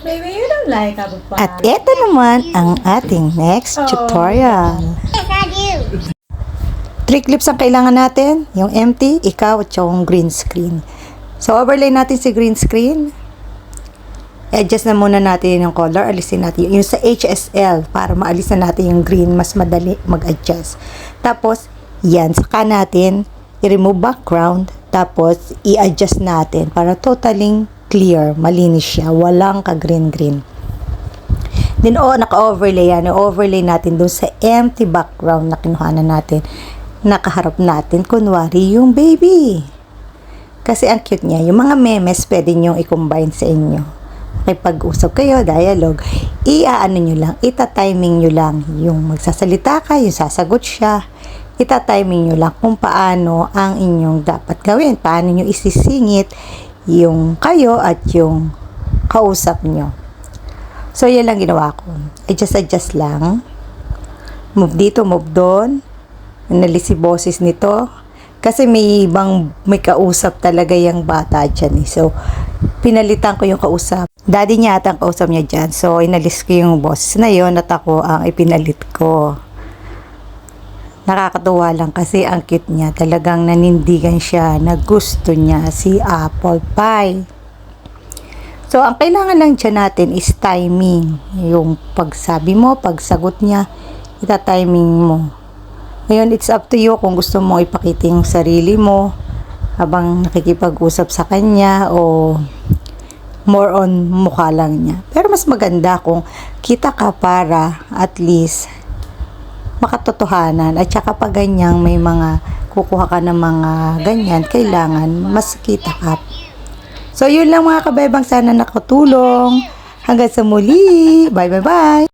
Baby, you don't like apple pie. At ito naman ang ating next tutorial. 3 clips ang kailangan natin. Yung empty, ikaw, at yung green screen. So, overlay natin si green screen. Adjust na muna natin yung color. Alisin natin yung sa HSL para maalisan natin yung green. Mas madali mag-adjust. Tapos, yan. Saka natin i-remove background. Tapos, i-adjust natin para totally clear. Malinis siya. Walang ka-green-green. Then, naka-overlay yan. I-overlay natin dun sa empty background na kinuhanan natin. Nakaharap natin, kunwari, yung baby. Kasi ang cute niya. Yung mga memes, pwede nyo i-combine sa inyo. Pag-usap kayo, dialogue, i-ano nyo lang, ita-timing nyo lang. Yung magsasalita ka, yung sasagot siya, ita-timing nyo lang kung paano ang inyong dapat gawin. Paano nyo isisingit yung kayo at yung kausap nyo. So, yan lang ginawa ko. Adjust lang. Move dito, move doon. Nalis si boses nito. Kasi may kausap talaga yung bata dyan. So, pinalitan ko yung kausap. Daddy niya at ang kausap niya dyan. So, inalis ko yung boses na yun at ako ang ipinalit ko. Nakakatuwa lang kasi ang cute niya. Talagang nanindigan siya na gusto niya si apple pie. So, ang kailangan lang dyan natin is timing. Yung pagsabi mo, pagsagot niya, ita-timing mo. Ngayon, it's up to you kung gusto mo ipakita yung sarili mo habang nakikipag-usap sa kanya o more on mukha lang niya. Pero mas maganda kung kita ka para at least makatotohanan at saka pag ganyang may mga kukuha ka ng mga ganyan, kailangan mas kita ka. So, yun lang mga kabebang, sana nakatulong. Hanggang sa muli. Bye.